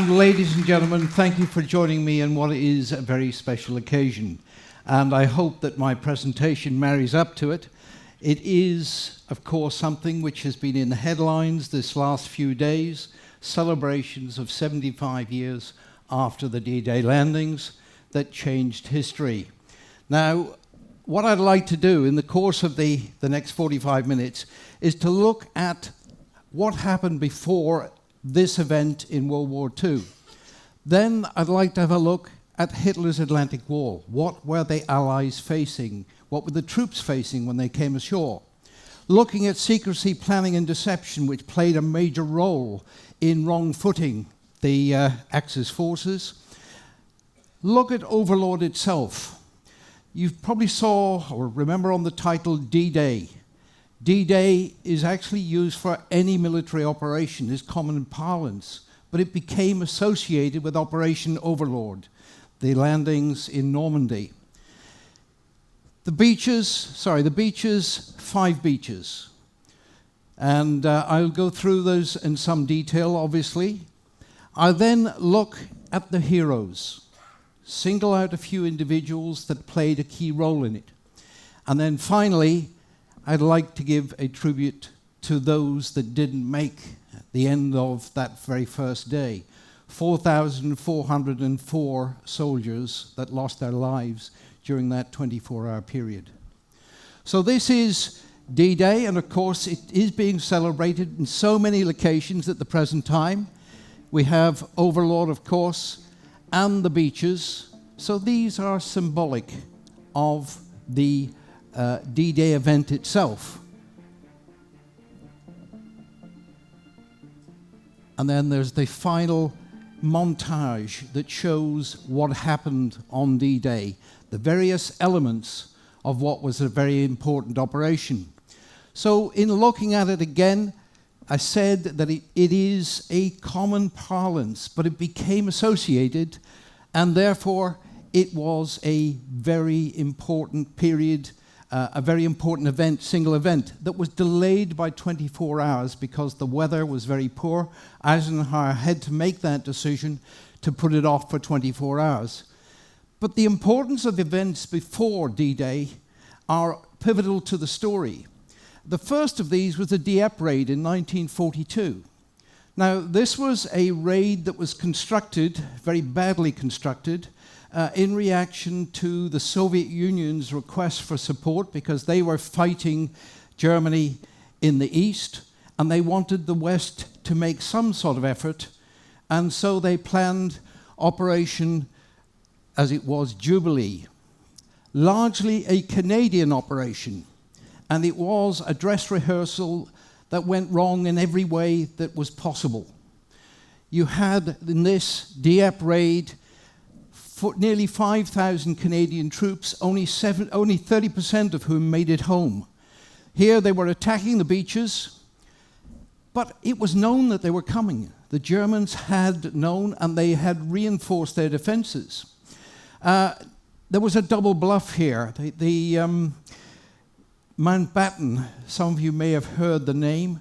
And ladies and gentlemen, thank you for joining me on what is a very special occasion. And I hope that my presentation marries up to it. It is, of course, something which has been in the headlines this last few days, celebrations of 75 years after the D-Day landings that changed history. Now, what I'd like to do in the course of the next 45 minutes is to look at what happened before this event in World War II. Then I'd like to have a look at Hitler's Atlantic Wall. What were the Allies facing? What were the troops facing when they came ashore? Looking at secrecy, planning and deception, which played a major role in wrong-footing the Axis forces. Look at Overlord itself. You probably saw or remember on the title D-Day. D-Day is actually used for any military operation, is common parlance, but it became associated with Operation Overlord, the landings in Normandy. The beaches, 5 beaches. And I'll go through those in some detail, obviously. I'll then look at the heroes, single out a few individuals that played a key role in it. And then finally, I'd like to give a tribute to those that didn't make the end of that very first day. 4,404 soldiers that lost their lives during that 24-hour period. So this is D-Day, and of course it is being celebrated in so many locations at the present time. We have Overlord, of course, and the beaches. So these are symbolic of the D-Day event itself. And then there's the final montage that shows what happened on D-Day, the various elements of what was a very important operation. So in looking at it again, I said that it is a common parlance, but it became associated, and therefore it was a very important period, a very important event, single event, that was delayed by 24 hours because the weather was very poor. Eisenhower had to make that decision to put it off for 24 hours. But the importance of events before D-Day are pivotal to the story. The first of these was the Dieppe raid in 1942. Now, this was a raid that was constructed, very badly constructed, in reaction to the Soviet Union's request for support because they were fighting Germany in the east and they wanted the West to make some sort of effort, and so they planned Operation, as it was, Jubilee, largely a Canadian operation, and it was a dress rehearsal that went wrong in every way that was possible. You had in this Dieppe raid nearly 5,000 Canadian troops, only 30% of whom made it home. Here they were attacking the beaches, but it was known that they were coming. The Germans had known, and they had reinforced their defenses. There was a double bluff here. Mountbatten, some of you may have heard the name,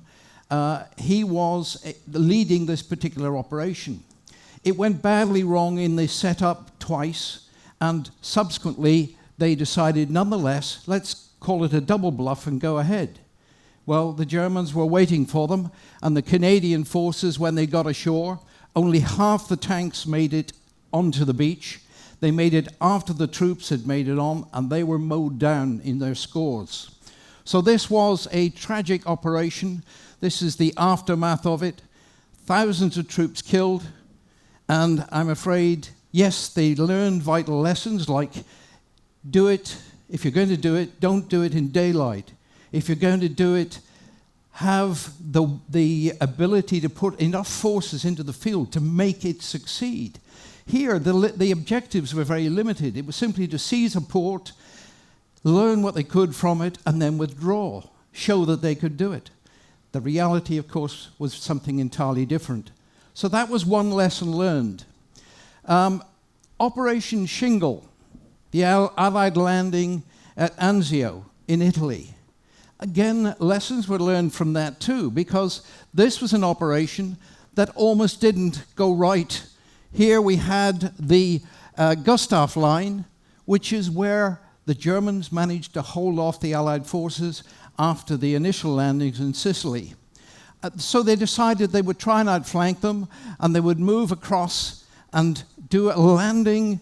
he was leading this particular operation. It went badly wrong in the setup twice, and subsequently they decided, nonetheless, let's call it a double bluff and go ahead. Well, the Germans were waiting for them, and the Canadian forces, when they got ashore, only half the tanks made it onto the beach. They made it after the troops had made it on, and they were mowed down in their scores. So this was a tragic operation. This is the aftermath of it. Thousands of troops killed. And I'm afraid, yes, they learned vital lessons like do it, if you're going to do it, don't do it in daylight. If you're going to do it, have the ability to put enough forces into the field to make it succeed. Here, the objectives were very limited. It was simply to seize a port, learn what they could from it, and then withdraw, show that they could do it. The reality, of course, was something entirely different. So that was one lesson learned. Operation Shingle, the Allied landing at Anzio in Italy. Again, lessons were learned from that too, because this was an operation that almost didn't go right Here we had the Gustav Line, which is where the Germans managed to hold off the Allied forces after the initial landings in Sicily. So they decided they would try and outflank them, and they would move across and do a landing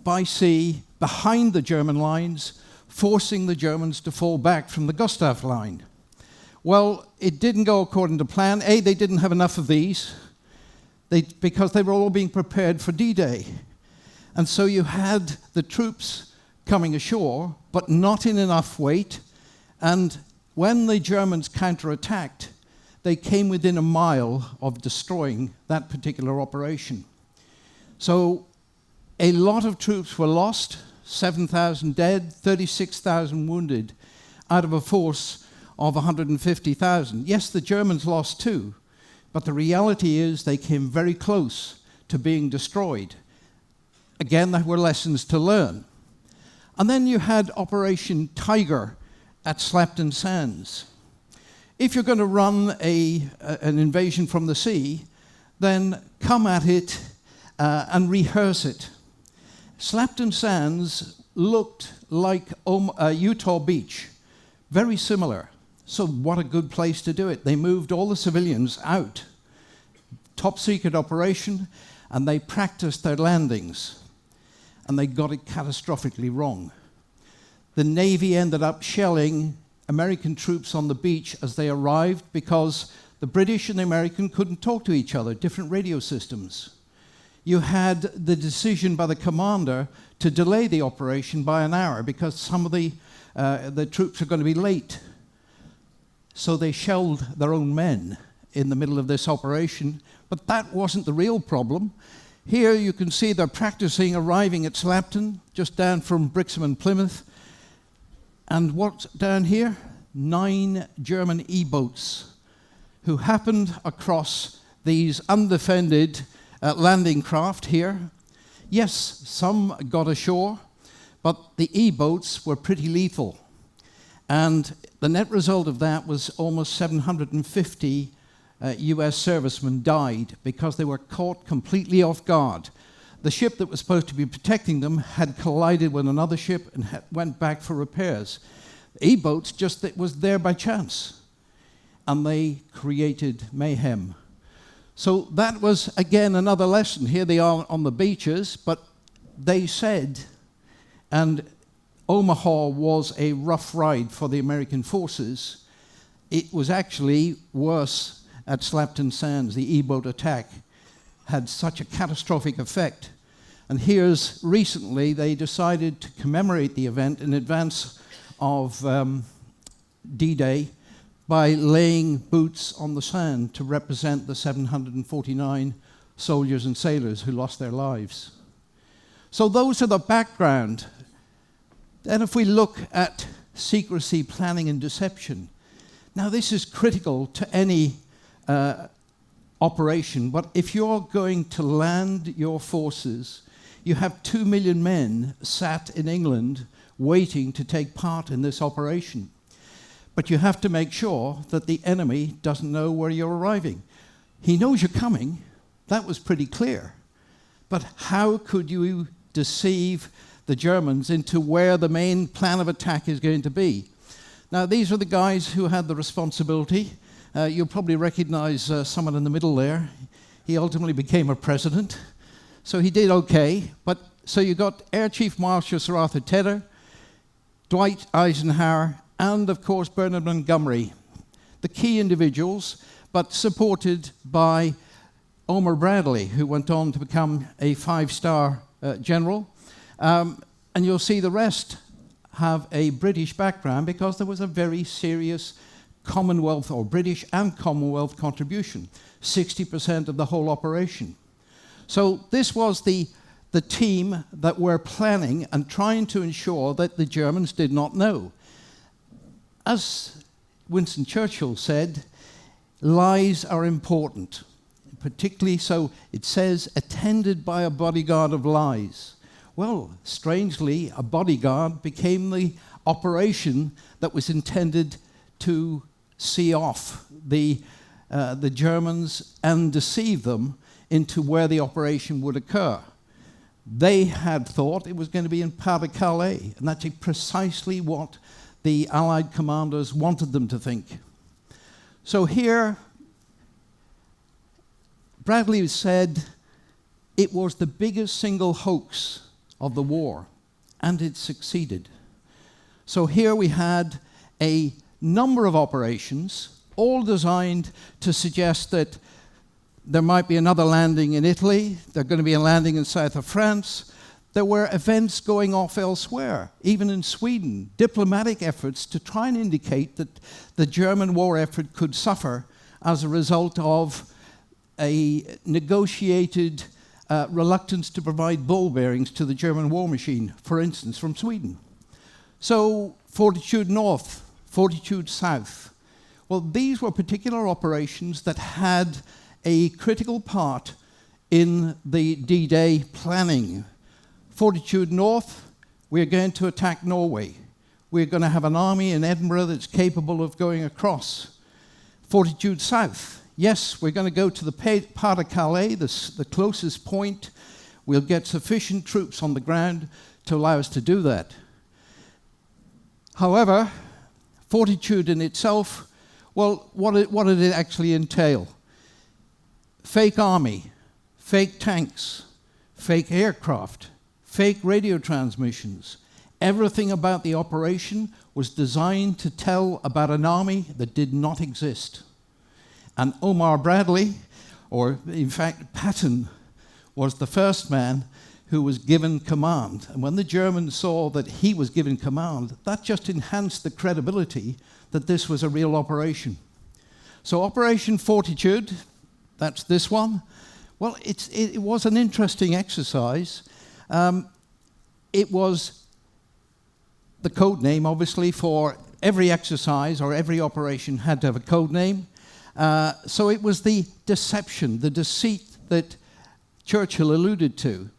by sea behind the German lines, forcing the Germans to fall back from the Gustav Line. Well, it didn't go according to plan. A, they didn't have enough of these because they were all being prepared for D-Day. And so you had the troops coming ashore, but not in enough weight. And when the Germans counterattacked, they came within a mile of destroying that particular operation. So a lot of troops were lost, 7,000 dead, 36,000 wounded, out of a force of 150,000. Yes, the Germans lost too, but the reality is they came very close to being destroyed. Again, there were lessons to learn. And then you had Operation Tiger at Slapton Sands. If you're going to run an invasion from the sea, then come at it and rehearse it. Slapton Sands looked like Utah Beach, very similar. So what a good place to do it. They moved all the civilians out, top secret operation, and they practiced their landings. And they got it catastrophically wrong. The Navy ended up shelling American troops on the beach as they arrived because the British and the American couldn't talk to each other, different radio systems. You had the decision by the commander to delay the operation by an hour because some of the troops are going to be late. So they shelled their own men in the middle of this operation, but that wasn't the real problem. Here you can see they're practicing arriving at Slapton, just down from Brixham and Plymouth. And what's down here? 9 German E-boats who happened across these undefended landing craft here. Yes, some got ashore, but the E-boats were pretty lethal. And the net result of that was almost 750 US servicemen died because they were caught completely off guard. The ship that was supposed to be protecting them had collided with another ship and went back for repairs. E-boats just was there by chance, and they created mayhem. So that was, again, another lesson. Here they are on the beaches, but they said, and Omaha was a rough ride for the American forces. It was actually worse at Slapton Sands. The E-boat attack had such a catastrophic effect. And here's recently they decided to commemorate the event in advance of D-Day by laying boots on the sand to represent the 749 soldiers and sailors who lost their lives. So those are the background. Then if we look at secrecy, planning, and deception, now this is critical to any operation, but if you're going to land your forces, you have 2 million men sat in England waiting to take part in this operation. But you have to make sure that the enemy doesn't know where you're arriving. He knows you're coming. That was pretty clear. But how could you deceive the Germans into where the main plan of attack is going to be? Now, these are the guys who had the responsibility. You'll probably recognize someone in the middle there. He ultimately became a president. So he did okay. But so you got Air Chief Marshal Sir Arthur Tedder, Dwight Eisenhower, and of course Bernard Montgomery, the key individuals, but supported by Omar Bradley, who went on to become a 5-star general. And you'll see the rest have a British background because there was a very serious Commonwealth or British and Commonwealth contribution, 60% of the whole operation. So this was the team that were planning and trying to ensure that the Germans did not know. As Winston Churchill said, lies are important, particularly so it says, attended by a bodyguard of lies. Well, strangely, a bodyguard became the operation that was intended to see off the Germans and deceive them into where the operation would occur. They had thought it was going to be in Pas-de-Calais, and that's precisely what the Allied commanders wanted them to think. So here, Bradley said it was the biggest single hoax of the war, and it succeeded. So here we had a number of operations, all designed to suggest that there might be another landing in Italy, there's going to be a landing in south of France. There were events going off elsewhere, even in Sweden, diplomatic efforts to try and indicate that the German war effort could suffer as a result of a negotiated reluctance to provide ball bearings to the German war machine, for instance, from Sweden. So Fortitude North, Fortitude South. Well, these were particular operations that had a critical part in the D-Day planning. Fortitude North, we're going to attack Norway. We're going to have an army in Edinburgh that's capable of going across. Fortitude South, yes, we're going to go to the Pas-de-Calais, the closest point. We'll get sufficient troops on the ground to allow us to do that. However, Fortitude in itself, well, what did it actually entail? Fake army, fake tanks, fake aircraft, fake radio transmissions. Everything about the operation was designed to tell about an army that did not exist. And Omar Bradley, or in fact Patton, was the first man who was given command. And when the Germans saw that he was given command, that just enhanced the credibility that this was a real operation. So Operation Fortitude, that's this one. Well, it was an interesting exercise. It was the code name, obviously, for every exercise or every operation had to have a code name. So it was the deception, the deceit that Churchill alluded to.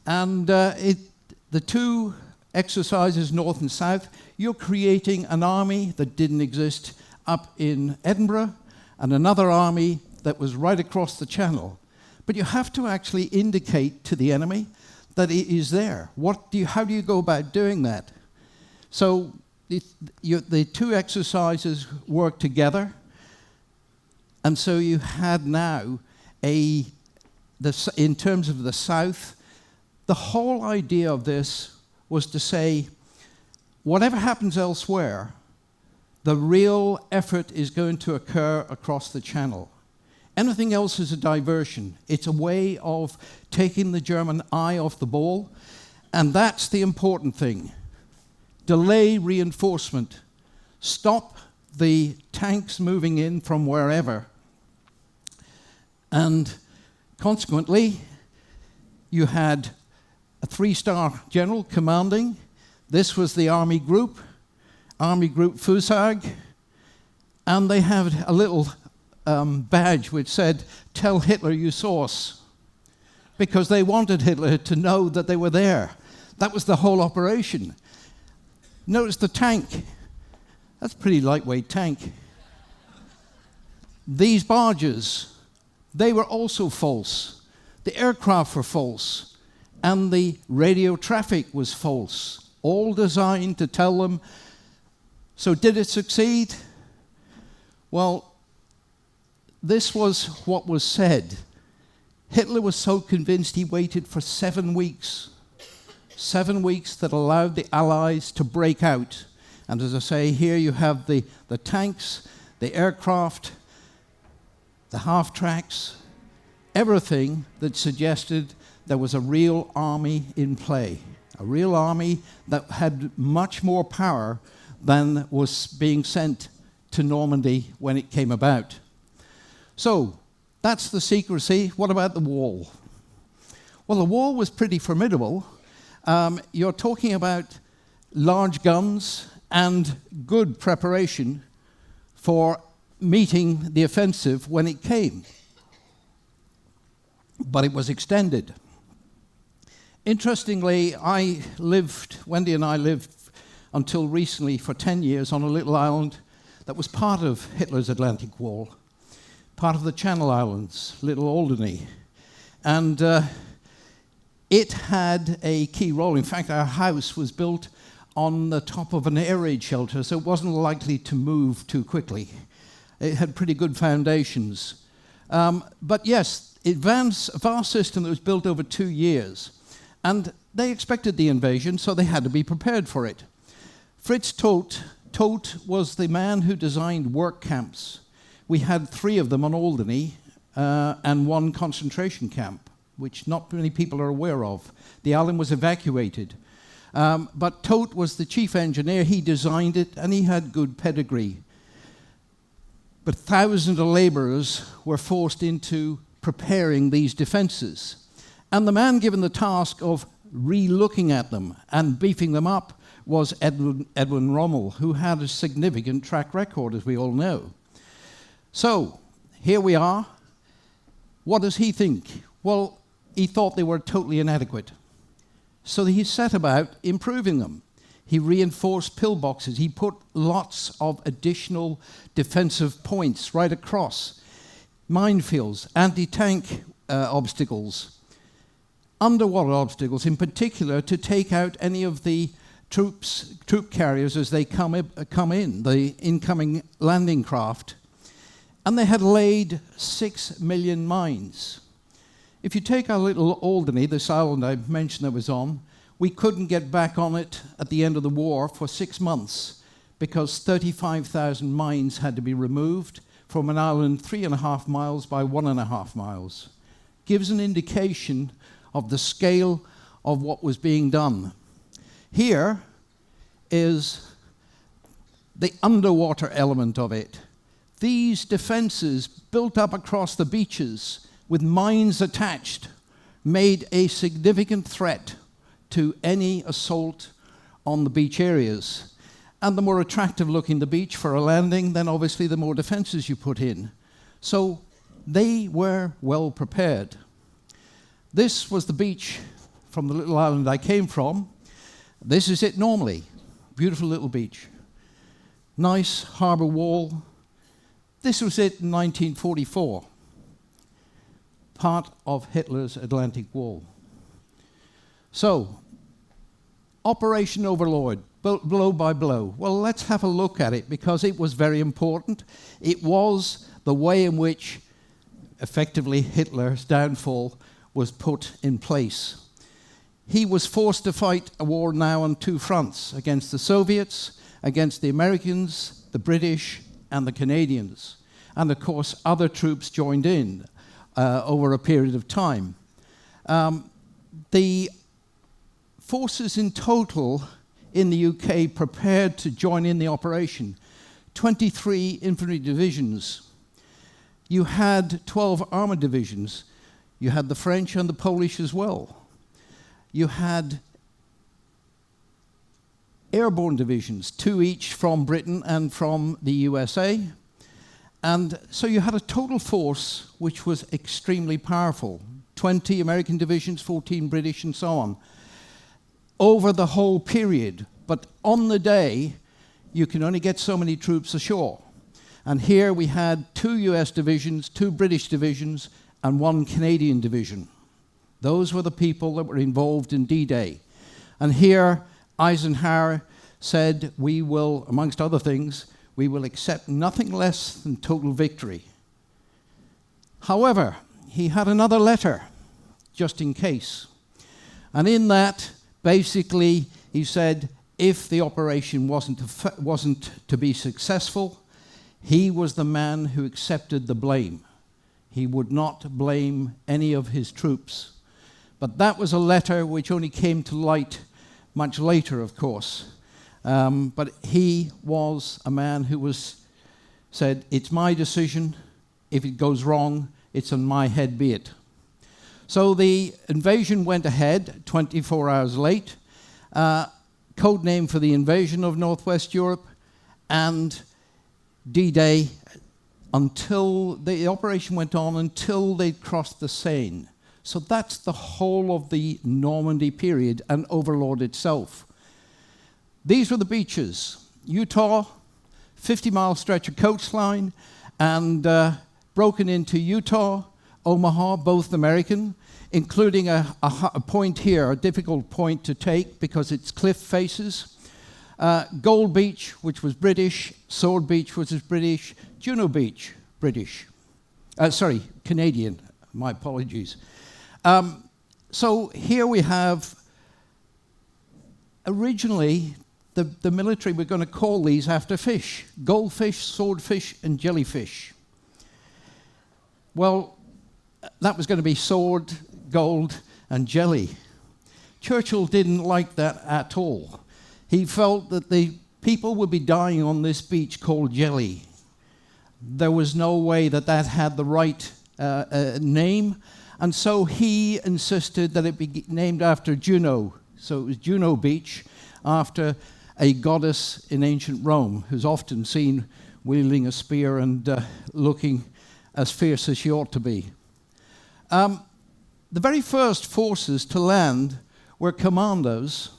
And the two exercises, north and south, you're creating an army that didn't exist up in Edinburgh and another army that was right across the channel. But you have to actually indicate to the enemy that it is there. How do you go about doing that? So the two exercises work together, and so you had now in terms of the south, the whole idea of this was to say, whatever happens elsewhere, the real effort is going to occur across the channel. Anything else is a diversion. It's a way of taking the German eye off the ball, and that's the important thing. Delay reinforcement. Stop the tanks moving in from wherever. And consequently, you had a 3-star general commanding. This was the Army Group Fusag, and they had a little badge which said, "Tell Hitler you saw us," because they wanted Hitler to know that they were there. That was the whole operation. Notice the tank. That's a pretty lightweight tank. These barges, they were also false. The aircraft were false, and the radio traffic was false, all designed to tell them. So did it succeed? Well, this was what was said. Hitler was so convinced he waited for 7 weeks. 7 weeks that allowed the Allies to break out. And as I say, here you have the tanks, the aircraft, the half-tracks, everything that suggested there was a real army in play. A real army that had much more power than was being sent to Normandy when it came about. So, that's the secrecy. What about the wall? Well, the wall was pretty formidable. You're talking about large guns and good preparation for meeting the offensive when it came. But it was extended. Interestingly, Wendy and I lived until recently for 10 years on a little island that was part of Hitler's Atlantic Wall, part of the Channel Islands, Little Alderney. And it had a key role. In fact, our house was built on the top of an air raid shelter, so it wasn't likely to move too quickly. It had pretty good foundations. But yes, a vast system that was built over 2 years. And they expected the invasion, so they had to be prepared for it. Fritz Todt was the man who designed work camps. We had 3 of them on Alderney and 1 concentration camp, which not many people are aware of. The island was evacuated. But Todt was the chief engineer. He designed it, and he had good pedigree. But thousands of laborers were forced into preparing these defenses. And the man given the task of re-looking at them and beefing them up was Edwin Rommel, who had a significant track record, as we all know. So, here we are. What does he think? Well, he thought they were totally inadequate. So he set about improving them. He reinforced pillboxes. He put lots of additional defensive points right across. Minefields, anti-tank obstacles, underwater obstacles in particular, to take out any of the troop carriers as they come in, the incoming landing craft. And they had laid 6 million mines. If you take our little Alderney, this island I mentioned that was on, we couldn't get back on it at the end of the war for 6 months because 35,000 mines had to be removed from an island 3.5 miles by 1.5 miles. Gives an indication of the scale of what was being done. Here is the underwater element of it. These defenses built up across the beaches with mines attached made a significant threat to any assault on the beach areas. And the more attractive looking the beach for a landing, then obviously the more defenses you put in. So they were well prepared. This was the beach from the little island I came from. This is it normally. Beautiful little beach. Nice harbour wall. This was it in 1944. Part of Hitler's Atlantic Wall. So, Operation Overlord, blow by blow. Well, let's have a look at it because it was very important. It was the way in which effectively Hitler's downfall was put in place. He was forced to fight a war now on 2 fronts, against the Soviets, against the Americans, the British, and the Canadians. And of course, other troops joined in over a period of time. The forces in total in the UK prepared to join in the operation. 23 infantry divisions. You had 12 armoured divisions. You had the French and the Polish as well. You had airborne divisions, 2 each from Britain and from the USA. And so you had a total force which was extremely powerful. 20 American divisions, 14 British, and so on, over the whole period. But on the day, you can only get so many troops ashore. And here we had 2 US divisions, 2 British divisions, and 1 Canadian division. Those were the people that were involved in D-Day. And here, Eisenhower said, we will, amongst other things, we will accept nothing less than total victory. However, he had another letter, just in case. And in that, basically, he said, if the operation wasn't to be successful, he was the man who accepted the blame. He would not blame any of his troops. But that was a letter which only came to light much later, of course. But he was a man who said, it's my decision. If it goes wrong, it's on my head be it. So the invasion went ahead 24 hours late. Code name for the invasion of Northwest Europe, and D-Day, until the operation went on until they crossed the Seine. So that's the whole of the Normandy period and Overlord itself. These were the beaches. Utah, 50-mile stretch of coastline, and broken into Utah, Omaha, both American. including a point here, a difficult point to take because it's cliff faces. Gold Beach, which was British, Sword Beach, which was British, Juno Beach, British. Canadian, my apologies. So here we have, originally, the military were going to call these after fish: goldfish, swordfish, and jellyfish. Well, that was going to be sword, gold, and jelly. Churchill didn't like that at all. He felt that the people would be dying on this beach called Jelly. There was no way that that had the right name, and so he insisted that it be named after Juno. So it was Juno Beach, after a goddess in ancient Rome, who's often seen wielding a spear and looking as fierce as she ought to be. The very first forces to land were commandos,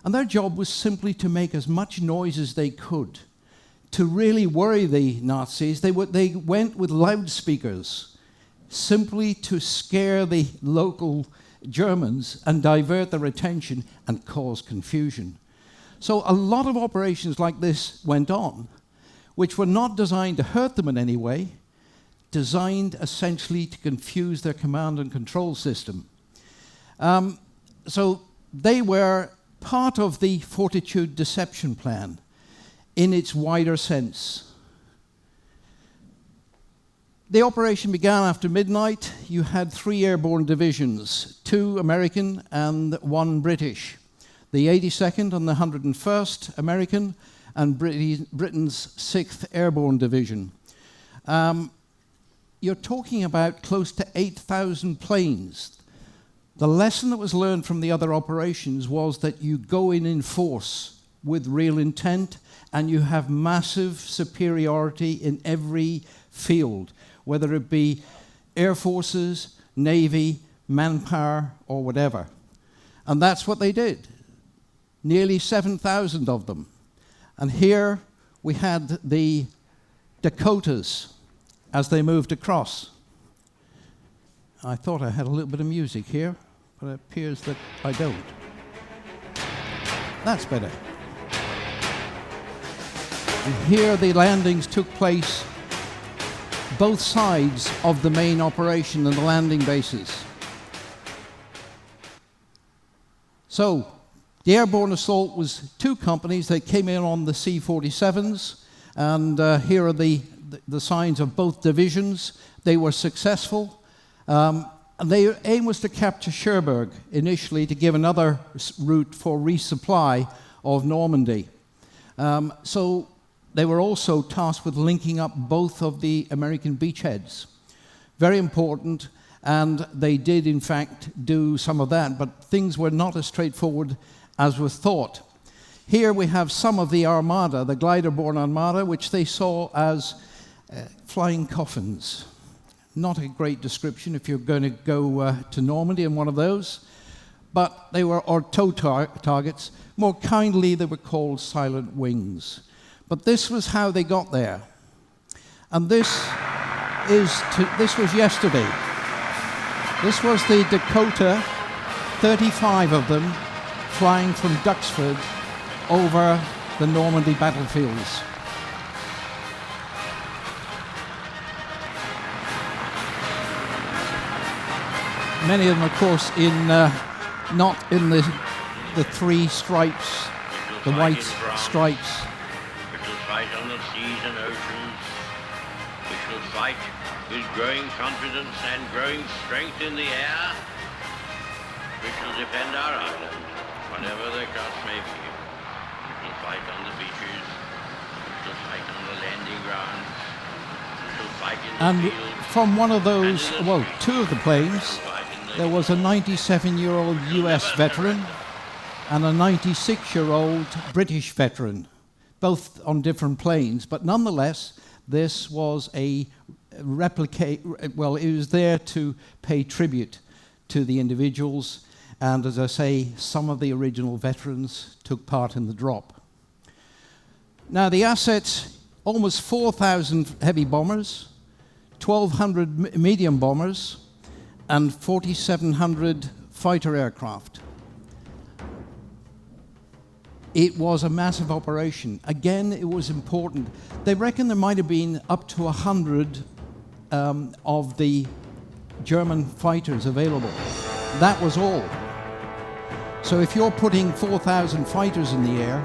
and their job was simply to make as much noise as they could. To really worry the Nazis, they went with loudspeakers, simply to scare the local Germans and divert their attention and cause confusion. So a lot of operations like this went on, which were not designed to hurt them in any way, designed essentially to confuse their command and control system. So they were part of the Fortitude Deception Plan in its wider sense. The operation began after midnight. You had 3 airborne divisions, 2 American and 1 British. The 82nd and the 101st American, and Britain's 6th Airborne Division. You're talking about close to 8,000 planes. The lesson that was learned from the other operations was that you go in force with real intent, and you have massive superiority in every field, whether it be air forces, navy, manpower, or whatever. And that's what they did. Nearly 7,000 of them. And here we had the Dakotas as they moved across. I thought I had a little bit of music here, but it appears that I don't. That's better. And here the landings took place both sides of the main operation and the landing bases. So, the airborne assault was 2 companies. They came in on the C-47s, and here are the signs of both divisions. They were successful. And their aim was to capture Cherbourg initially, to give another route for resupply of Normandy. So they were also tasked with linking up both of the American beachheads. Very important, and they did in fact do some of that, but things were not as straightforward as was thought. Here we have some of the armada, the glider-borne armada, which they saw as flying coffins. Not a great description if you're going to go to Normandy in one of those, but they were tow targets. More kindly, they were called silent wings. But this was how they got there. And this was yesterday. This was the Dakota, 35 of them, flying from Duxford over the Normandy battlefields. Many of them, of course, not in the 3 stripes, the white stripes. We shall fight on the seas and oceans. We shall fight with growing confidence and growing strength in the air. We shall defend our island, whatever the cost may be. We shall fight on the beaches. We shall fight on the landing grounds. We shall fight in the fields. From one of those, well, 2 of the planes, there was a 97-year-old US veteran and a 96-year-old British veteran, both on different planes, but nonetheless, this was a replicate, well, it was there to pay tribute to the individuals, and as I say, some of the original veterans took part in the drop. Now, the assets, almost 4,000 heavy bombers, 1,200 medium bombers, and 4,700 fighter aircraft. It was a massive operation. Again, it was important. They reckon there might have been up to 100 of the German fighters available. That was all. So if you're putting 4,000 fighters in the air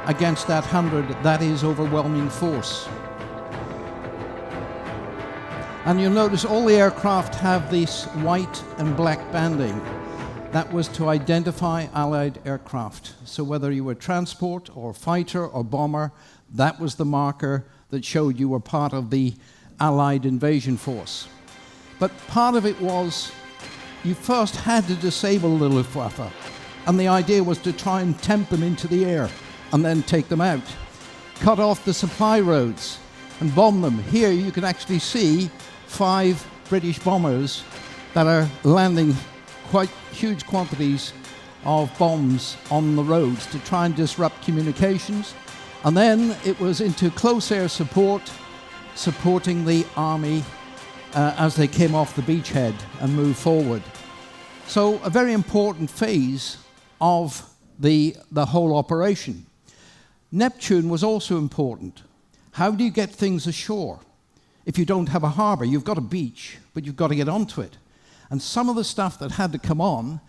against that 100, that is overwhelming force. And you'll notice all the aircraft have this white and black banding. That was to identify Allied aircraft. So whether you were transport or fighter or bomber, that was the marker that showed you were part of the Allied invasion force. But part of it was you first had to disable the Luftwaffe, and the idea was to try and tempt them into the air and then take them out. Cut off the supply roads and bomb them. Here you can actually see 5 British bombers that are landing quite huge quantities of bombs on the roads to try and disrupt communications. And then it was into close air support, supporting the army as they came off the beachhead and moved forward. So a very important phase of the whole operation. Neptune was also important. How do you get things ashore? If you don't have a harbor, you've got a beach, but you've got to get onto it. And some of the stuff that had to come on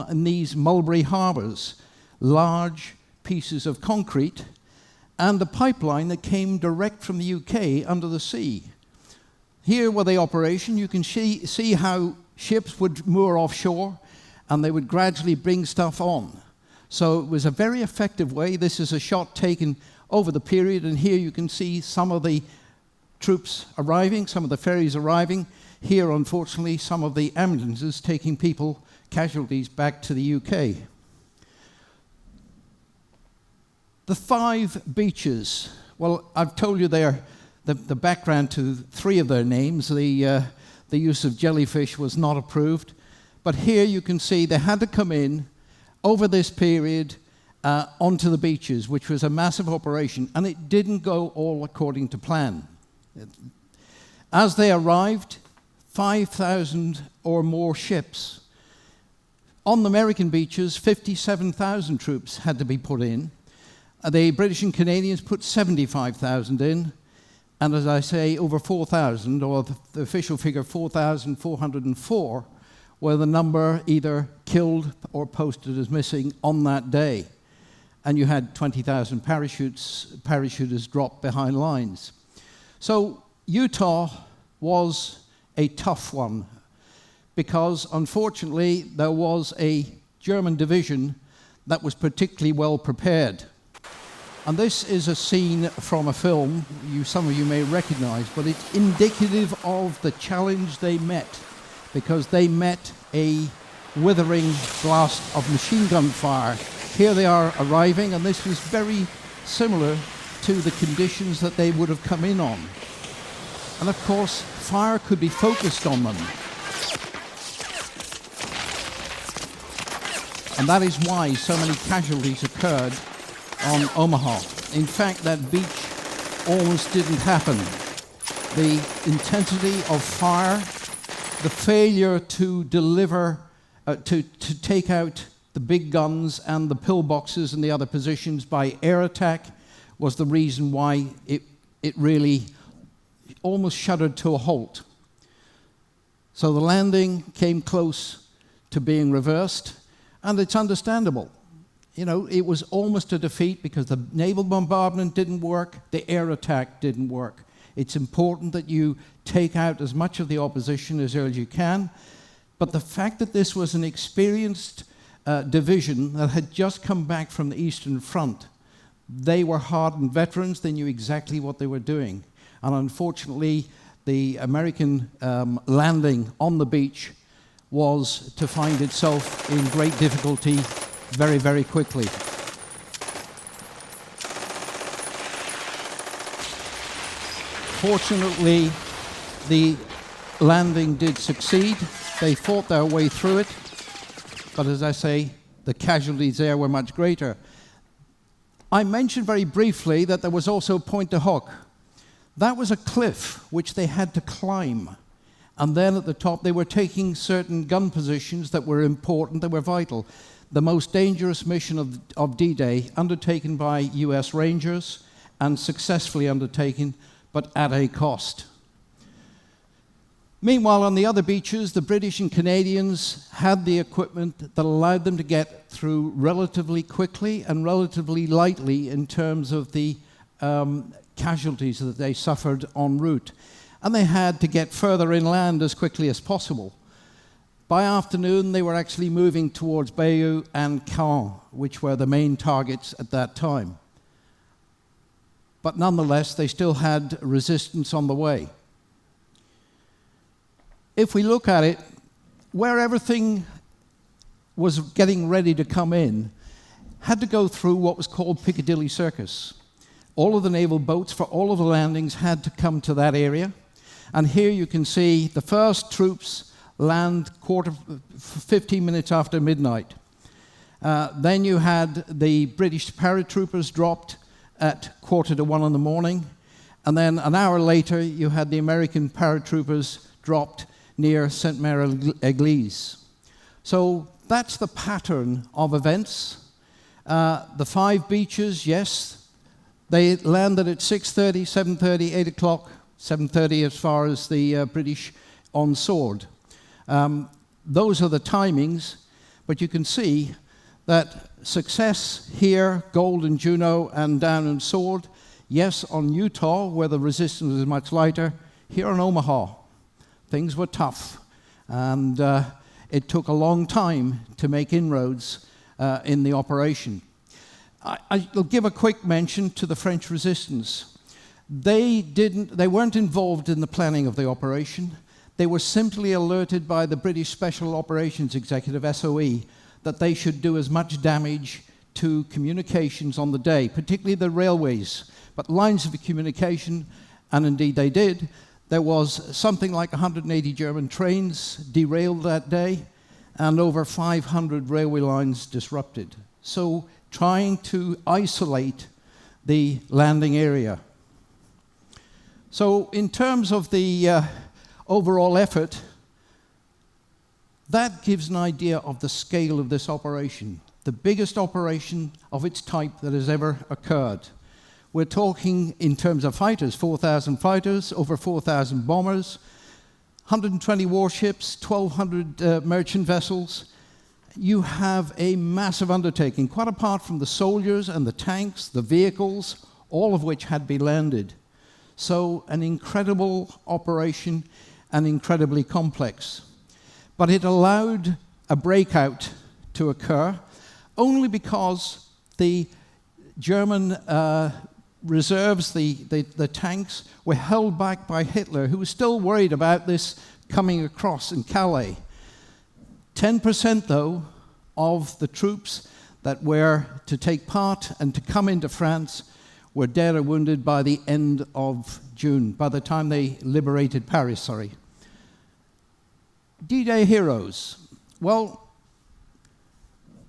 in these mulberry harbors, large pieces of concrete, and a pipeline that came direct from the UK under the sea. Here were the operation. You can see how ships would moor offshore, and they would gradually bring stuff on. So it was a very effective way. This is a shot taken over the period, and here you can see some of the troops arriving, some of the ferries arriving. Here, unfortunately, some of the ambulances taking people, casualties, back to the UK. The 5 beaches. Well, I've told you the background to 3 of their names. The use of jellyfish was not approved. But here you can see they had to come in over this period onto the beaches, which was a massive operation, and it didn't go all according to plan. As they arrived, 5,000 or more ships. On the American beaches, 57,000 troops had to be put in. The British and Canadians put 75,000 in, and as I say, over 4,000, or the official figure 4,404, were the number either killed or posted as missing on that day. And you had 20,000 parachuters dropped behind lines. So Utah was a tough one because, unfortunately, there was a German division that was particularly well prepared. And this is a scene from a film some of you may recognize, but it's indicative of the challenge they met, because they met a withering blast of machine gun fire. Here they are arriving, and this was very similar to the conditions that they would have come in on. And of course, fire could be focused on them. And that is why so many casualties occurred on Omaha. In fact, that beach almost didn't happen. The intensity of fire, the failure to deliver, to take out the big guns and the pillboxes and the other positions by air attack was the reason why it really almost shuddered to a halt. So the landing came close to being reversed, and it's understandable. You know, it was almost a defeat because the naval bombardment didn't work, the air attack didn't work. It's important that you take out as much of the opposition as early as you can, but the fact that this was an experienced division that had just come back from the Eastern Front, they were hardened veterans, they knew exactly what they were doing. And unfortunately, the American landing on the beach was to find itself in great difficulty very, very quickly. Fortunately, the landing did succeed. They fought their way through it, but as I say, the casualties there were much greater. I mentioned very briefly that there was also Pointe du Hoc. That was a cliff which they had to climb, And then at the top, they were taking certain gun positions that were important, that were vital. The most dangerous mission of D-Day, undertaken by US Rangers and successfully undertaken, but at a cost. Meanwhile, on the other beaches, the British and Canadians had the equipment that allowed them to get through relatively quickly and relatively lightly in terms of the casualties that they suffered en route. And they had to get further inland as quickly as possible. By afternoon, they were actually moving towards Bayeux and Caen, which were the main targets at that time. But nonetheless, they still had resistance on the way. If we look at it, where everything was getting ready to come in, had to go through what was called Piccadilly Circus. All of the naval boats for all of the landings had to come to that area. And here you can see the first troops land 15 minutes after midnight. Then you had the British paratroopers dropped at 1:45 in the morning. And then an hour later, you had the American paratroopers dropped near Saint-Mère-Église. So that's the pattern of events. The 5 beaches, yes, they landed at 6:30, 7:30, 8 o'clock, 7:30 as far as the British on Sword. Those are the timings, but you can see that success here, Gold and Juno, and down in Sword. Yes, on Utah, where the resistance was much lighter. Here in Omaha, things were tough, and it took a long time to make inroads in the operation. I'll give a quick mention to the French resistance. They weren't involved in the planning of the operation. They were simply alerted by the British Special Operations Executive, SOE, that they should do as much damage to communications on the day, particularly the railways, but lines of communication, and indeed they did. There was something like 180 German trains derailed that day, and over 500 railway lines disrupted. So trying to isolate the landing area. So in terms of the overall effort, that gives an idea of the scale of this operation, the biggest operation of its type that has ever occurred. We're talking in terms of fighters, 4,000 fighters, over 4,000 bombers, 120 warships, 1,200 merchant vessels. You have a massive undertaking, quite apart from the soldiers and the tanks, the vehicles, all of which had been landed. So an incredible operation and incredibly complex. But it allowed a breakout to occur only because the German reserves, the tanks, were held back by Hitler, who was still worried about this coming across in Calais. 10%, though, of the troops that were to take part and to come into France were dead or wounded by the end of June, by the time they liberated Paris, D-Day heroes. Well,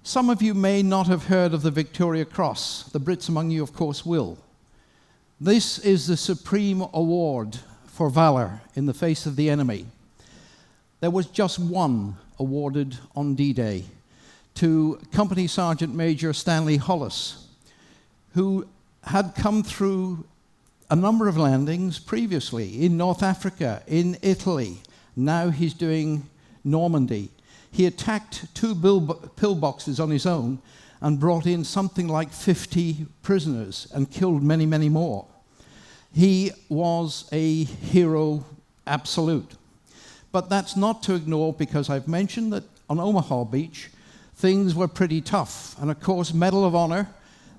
some of you may not have heard of the Victoria Cross. The Brits among you, of course, will. This is the supreme award for valor in the face of the enemy. There was just one awarded on D-Day to Company Sergeant Major Stanley Hollis, who had come through a number of landings previously in North Africa, in Italy. Now he's doing Normandy. He attacked 2 pillboxes on his own and brought in something like 50 prisoners and killed many, many more. He was a hero absolute. But that's not to ignore, because I've mentioned that on Omaha Beach, things were pretty tough. And of course, Medal of Honor,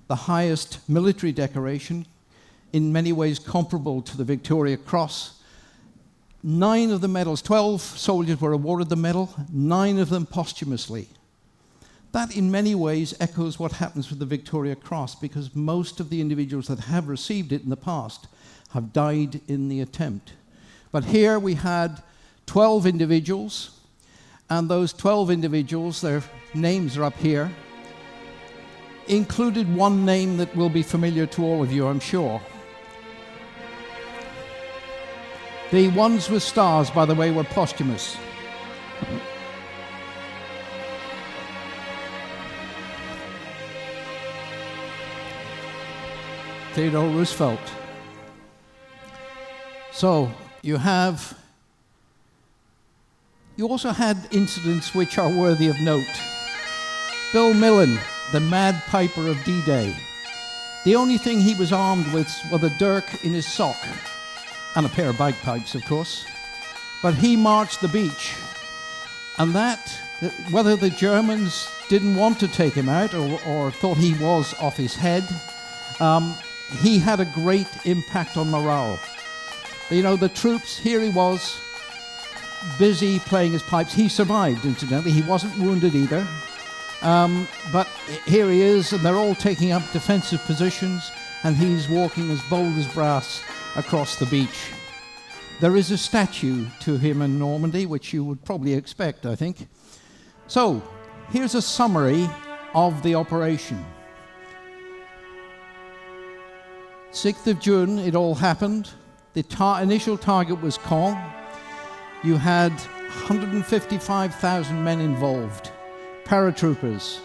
the highest military decoration, in many ways comparable to the Victoria Cross. 9 of the medals, 12 soldiers were awarded the medal, 9 of them posthumously. That in many ways echoes what happens with the Victoria Cross, because most of the individuals that have received it in the past have died in the attempt. But here we had 12 individuals, and those 12 individuals, their names are up here, included one name that will be familiar to all of you, I'm sure. The ones with stars, by the way, were posthumous. Theodore Roosevelt. So you also had incidents which are worthy of note. Bill Millen, the Mad Piper of D-Day. The only thing he was armed with was a dirk in his sock, and a pair of bagpipes, of course. But he marched the beach, and that, whether the Germans didn't want to take him out or thought he was off his head, he had a great impact on morale. You know, the troops, here he was, busy playing his pipes. He survived, incidentally. He wasn't wounded either. But here he is, and they're all taking up defensive positions, and he's walking as bold as brass across the beach. There is a statue to him in Normandy, which you would probably expect, I think. So, here's a summary of the operation. 6th of June, it all happened. The initial target was Caen. You had 155,000 men involved, paratroopers,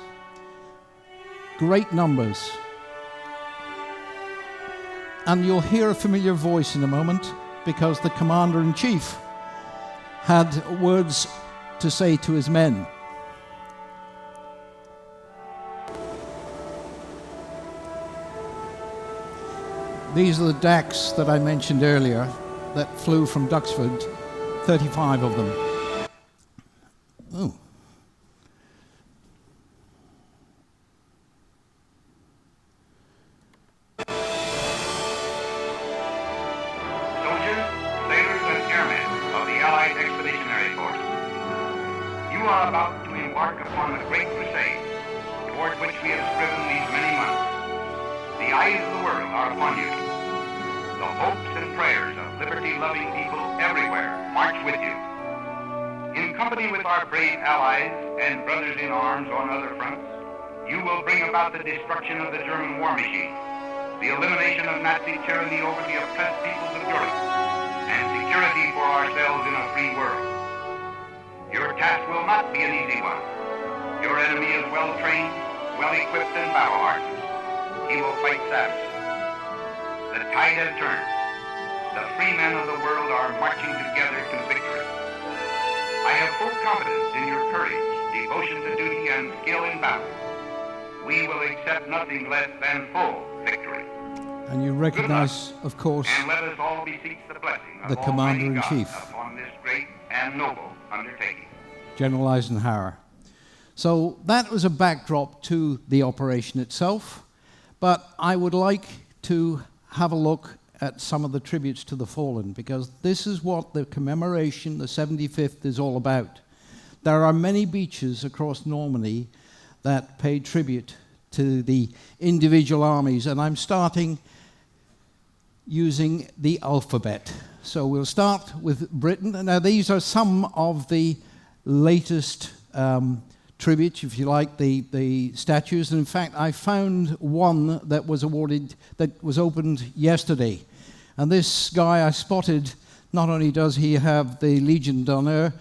great numbers. And you'll hear a familiar voice in a moment, because the commander-in-chief had words to say to his men. These are the DACs that I mentioned earlier that flew from Duxford, 35 of them. Oh. Soldiers, sailors, and airmen of the Allied Expeditionary Force, you are about to embark upon the great crusade toward which we have striven these many months. The eyes of the world are upon you. The hopes and prayers of liberty-loving people everywhere march with you. In company with our brave allies and brothers in arms on other fronts, you will bring about the destruction of the German war machine, the elimination of Nazi tyranny over the oppressed peoples of Europe, and security for ourselves in a free world. Your task will not be an easy one. Your enemy is well-trained, well-equipped, and battle-hardened. He will fight savagely. The tide has turned. The free men of the world are marching together to victory. I have full confidence in your courage, devotion to duty, and skill in battle. We will accept nothing less than full victory. And you recognize, of course, and let us all beseech the blessing of the Commander-in-Chief, upon this great and noble undertaking. General Eisenhower. So that was a backdrop to the operation itself, but I would like to have a look at some of the tributes to the fallen, because this is what the commemoration, the 75th, is all about. There are many beaches across Normandy that pay tribute to the individual armies, and I'm starting using the alphabet. So we'll start with Britain. Now these are some of the latest tributes, if you like, the statues. And in fact, I found one that was opened yesterday. And this guy I spotted, not only does he have the Legion d'Honneur,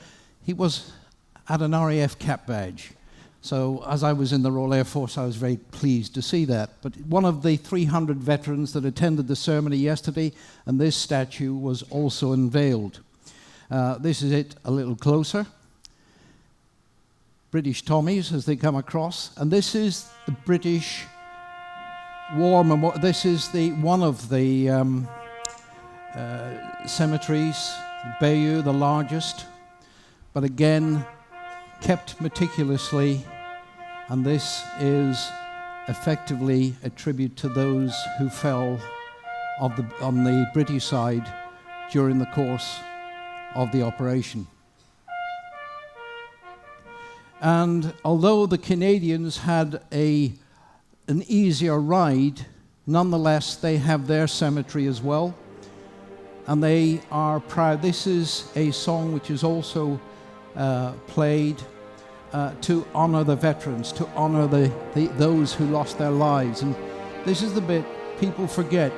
he was at an RAF cap badge. So as I was in the Royal Air Force, I was very pleased to see that. But one of the 300 veterans that attended the ceremony yesterday, and this statue was also unveiled. This is it a little closer. British Tommies as they come across, and this is the British War Memorial. This is one of the cemeteries, Bayeux, the largest, but again kept meticulously, and this is effectively a tribute to those who fell on the British side during the course of the operation. And although the Canadians had an easier ride, nonetheless they have their cemetery as well, and they are proud. This is a song which is also played to honor the veterans, to honor those who lost their lives. And this is the bit people forget.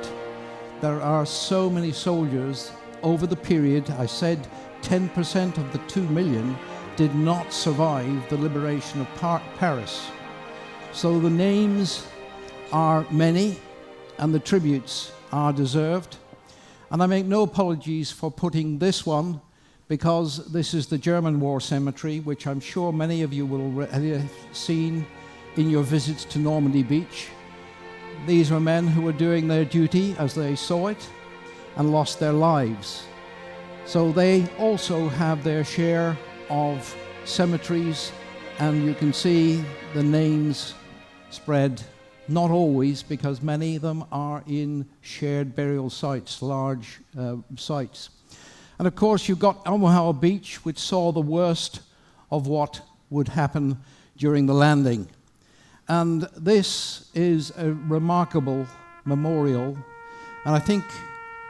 There are so many soldiers over the period, I said 10% of the 2 million did not survive the liberation of Paris. So the names are many and the tributes are deserved. And I make no apologies for putting this one, because this is the German War Cemetery, which I'm sure many of you will have seen in your visits to Normandy Beach. These were men who were doing their duty as they saw it and lost their lives. So they also have their share of cemeteries, and you can see the names spread, not always, because many of them are in shared burial sites, large sites. And of course you've got Omaha Beach, which saw the worst of what would happen during the landing. And this is a remarkable memorial, and I think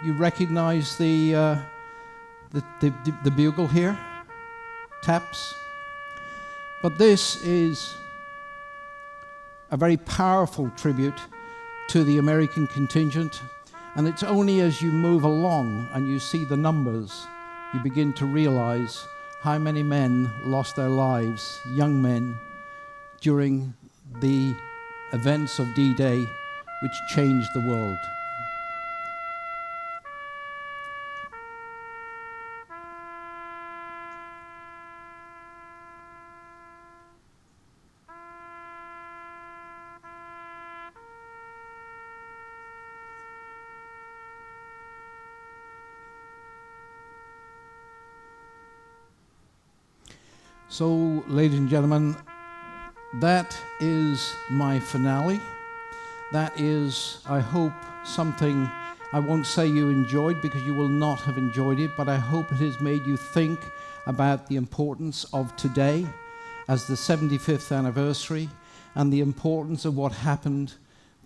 you recognize the bugle here, taps. But this is a very powerful tribute to the American contingent, and it's only as you move along and you see the numbers, you begin to realize how many men lost their lives, young men, during the events of D-Day, which changed the world. So, ladies and gentlemen, that is my finale. That is, I hope, something I won't say you enjoyed, because you will not have enjoyed it, but I hope it has made you think about the importance of today as the 75th anniversary and the importance of what happened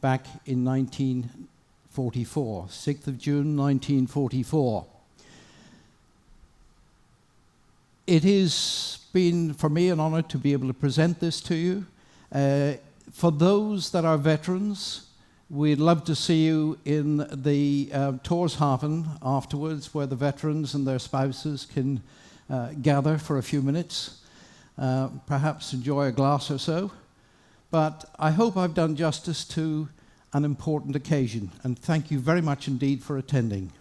back in 1944, 6th of June 1944. It has been, for me, an honor to be able to present this to you. For those that are veterans, we'd love to see you in the Torshaven afterwards, where the veterans and their spouses can gather for a few minutes, perhaps enjoy a glass or so. But I hope I've done justice to an important occasion, and thank you very much indeed for attending.